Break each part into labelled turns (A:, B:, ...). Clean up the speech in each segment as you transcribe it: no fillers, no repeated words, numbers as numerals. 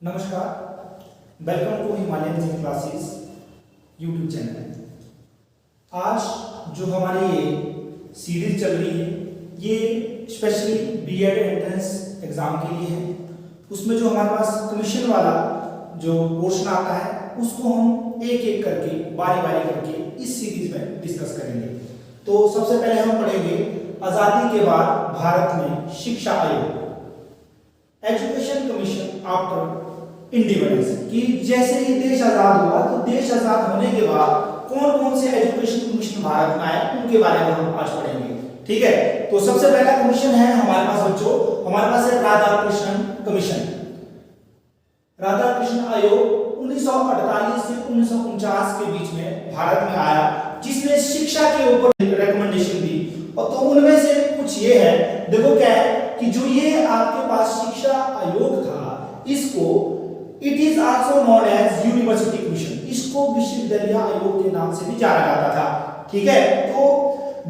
A: नमस्कार, welcome to Himalayan gym classes YouTube channel. आज जो हमारी ये सीरीज चल रही है ये स्पेशली बीएड एंट्रेंस एग्जाम के लिए है। उसमें जो हमारे पास कमीशन वाला जो पोर्शन आता है उसको हम एक एक करके बारी बारी करके इस सीरीज में डिस्कस करेंगे। तो सबसे पहले हम पढ़ेंगे आजादी के बाद भारत में शिक्षा आयोग, एजुकेशन कमीशन आफ्टर इंडिपेंडेंस, कि जैसे ही देश आजाद हुआ तो देश आजाद होने के बाद कौन कौन से एजुकेशन कमीशन भारत में आए उनके बारे में हम आज पढ़ेंगे। ठीक है, तो सबसे पहला कमीशन है हमारे पास बच्चों, हमारे पास है राधाकृष्णन कमीशन। राधाकृष्णन आयोग 1948 से 1949 के बीच में भारत में आया, जिसने शिक्षा के ऊपर रिकमेंडेशन दी। और तो उनमें से कुछ ये है, देखो क्या है कि जो ये आपके पास शिक्षा आयोग था इसको it is also known as university commission, इसको विश्वविद्यालय आयोग के नाम से भी जाना जाता था। ठीक है, तो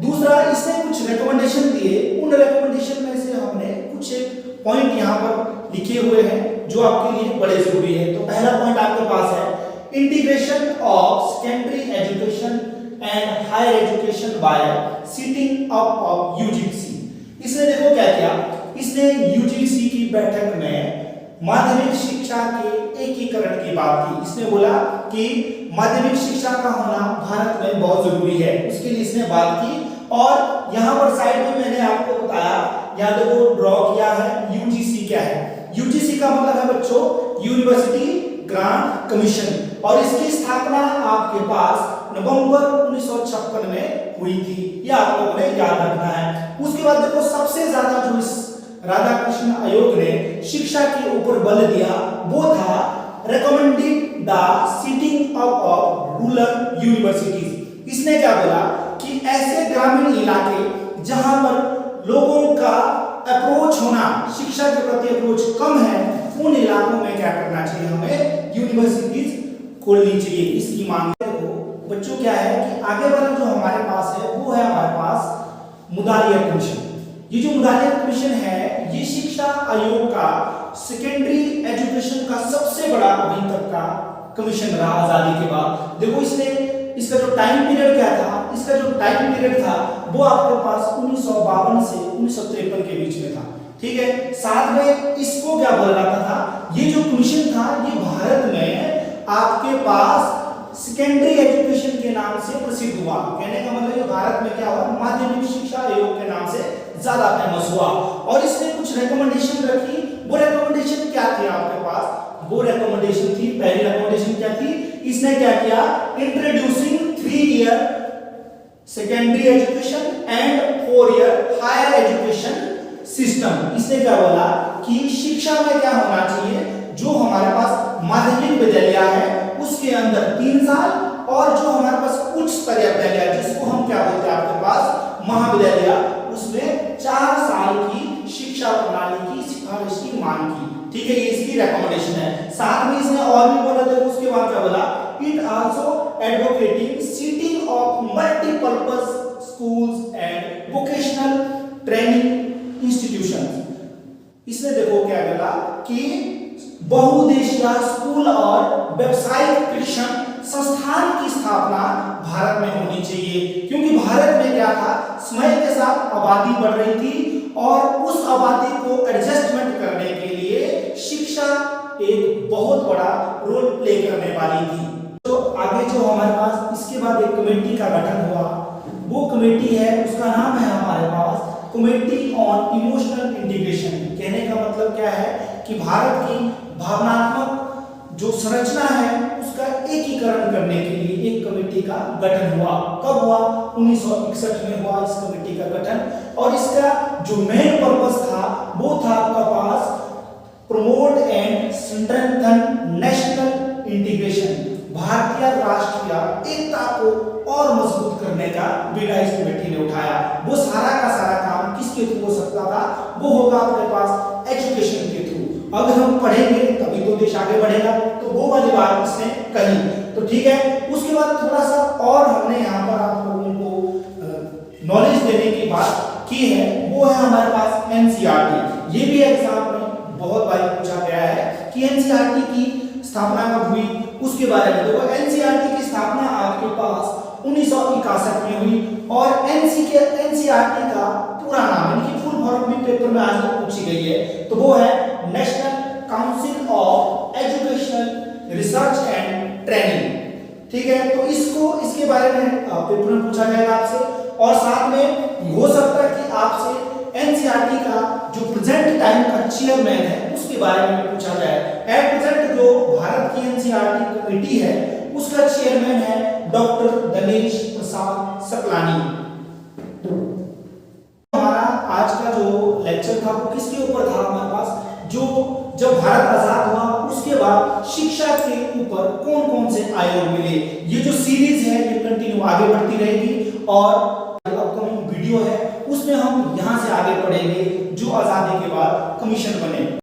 A: दूसरा इसने कुछ रिकमेंडेशन दिए, उन रिकमेंडेशन में से हमने कुछ एक पॉइंट यहाँ पर लिखे हुए हैं जो आपके लिए बड़े जरूरी है। तो पहला पॉइंट आपके पास है integration of secondary education and higher education by setting up of UGC. इसने देखो क्या किया, इसने यूजीसी की बैठक में माध्यमिक शिक्षा के एकीकरण की बात की। इसने बोला कि माध्यमिक शिक्षा का होना भारत में बहुत जरूरी है, उसके लिए इसने बात की। और यहाँ पर साइड में मैंने आपको बताया, यहाँ देखो ड्रॉ किया है यूजीसी क्या है। यूजीसी का मतलब है बच्चों यूनिवर्सिटी ग्रांट कमीशन, और इसकी स्थापना आपके पास नवंबर 1956 में हुई थी, यह आप लोगों ने याद रखना है। उसके बाद देखो सबसे ज्यादा जो इस राधाकृष्ण आयोग ने शिक्षा के ऊपर बल दिया वो था recommended the setting up of rural universities. इसने क्या बोला कि ऐसे ग्रामीण इलाके जहां पर लोगों का अप्रोच होना, शिक्षा के प्रति अप्रोच कम है, उन इलाकों में क्या करना चाहिए, हमें यूनिवर्सिटीज खोलनी चाहिए, इसकी मांग है। बच्चों क्या है कि आगे वाला जो हमारे पास है वो है हमारे पास मुदालिया कमीशन। ये जो मुदालिया कमीशन है ये शिक्षा आयोग का सेकेंडरी एजुकेशन का सबसे बड़ा अभी तक का कमीशन रहा आजादी के बाद। देखो इसने इसका जो टाइम पीरियड क्या था, इसका जो टाइम पीरियड था वो आपके पास 1952 से 1953 के बीच में था। ठीक है, साथ में इसको क्या बोला जाता था, ये जो कमीशन था ये भारत में आपके पास सेकेंडरी एजुकेशन के नाम से प्रसिद्ध हुआ। कहने का मतलब ये भारत में क्या हुआ, माध्यमिक शिक्षा आयोग के नाम से ज्यादा फेमस हुआ। और इसने कुछ रिकमेंडेशन रखी, वो रिकमेंडेशन क्या थी आपके पास, वो रिकमेंडेशन थी, पहली रिकमेंडेशन क्या थी, इसने क्या किया, introducing 3 year secondary education and 4 year higher education system. इसने क्या बोला कि शिक्षा में क्या होना चाहिए, जो हमारे पास माध्यमिक विद्यालय है उसके अंदर 3 साल, और जो हमारे पास उच्च स्तरीय विद्यालय जिसको हम क्या बोलते हैं आपके पास महाविद्यालय, उसमें 4 साल की शिक्षा प्रणाली की सिफारिश की मांग की। ठीक है, ये इसकी रिकमेंडेशन है। साथ में इसने और भी बोला, देखो उसके बाद क्या बोला, it also advocating setting of multipurpose schools and vocational training institutions. इसने देखो क्या बोला कि बहुउद्देशीय स्कूल और व्यावसायिक शिक्षण संस्थान की स्थापना भारत में होनी चाहिए, क्योंकि भारत में क्या था, समय के साथ आबादी बढ़ रही थी और उस आबादी को एडजस्टमेंट करने के लिए शिक्षा एक बहुत बड़ा रोल प्ले करने वाली थी। तो आगे जो हमारे पास इसके बाद एक कमेटी का गठन हुआ, वो कमेटी है उसका नाम है हमारे पास कमेटी ऑन इमोशनल इंटीग्रेशन। कहने का मतलब क्या है कि भारत की भावनात्मक जो संरचना है उसका एकीकरण करने के लिए एक कमेटी का गठन हुआ। कब हुआ, 1961 में हुआ इस कमेटी का गठन। और इसका जो मेन पर्पस था वो था आपका पास promote and strengthen national integration, भारतीय राष्ट्रीय एकता को और मजबूत करने का बीड़ा इस कमेटी ने उठाया। वो सारा का सारा काम किसके थ्रू हो सकता था, वो होगा आपके पास एजुकेशन के थ्रू। अगर हम पढ़ेंगे तभी तो देश आगे बढ़ेगा, तो वो वाली बात इसने कही। तो ठीक है, उसके बाद थोड़ा सा और हमने यहाँ पर आप लोगों को नॉलेज देने की बात की है, वो है हमारे पास एनसीईआरटी। ये भी एग्जाम में बहुत बार पूछा गया है कि एनसीईआरटी की स्थापना कब हुई उसके बारे में। देखो एनसीईआरटी की स्थापना आपके पास 1961 में हुई और एनसीईआरटी का पूरा नाम यानी कि फुल फॉर्म भी पेपर में आज तक पूछी गई है, तो वो है national council of educational research and training. ठीक है, तो इसके बारे में पेपर में पूछा जाएगा आपसे। और साथ में हो सकता है कि आपसे एनसीईआरटी का जो प्रेजेंट टाइम का चेयरमैन है उसके बारे में पूछा जाए। एट प्रेजेंट जो भारत की एनसीईआरटी कमेटी है उसका चेयरमैन है डॉक्टर दिनेश प्रसाद सकलानी। हमारा आज का जो लेक्चर था वो किसके ऊपर था हमारे पास, जो जब भारत आजाद हुआ उसके बाद शिक्षा के ऊपर कौन कौन से आयोग मिले। ये जो सीरीज है ये कंटिन्यू आगे बढ़ती रहेगी और अपकमिंग वीडियो है उसमें हम यहाँ से आगे पढ़ेंगे जो आजादी के बाद कमीशन बने।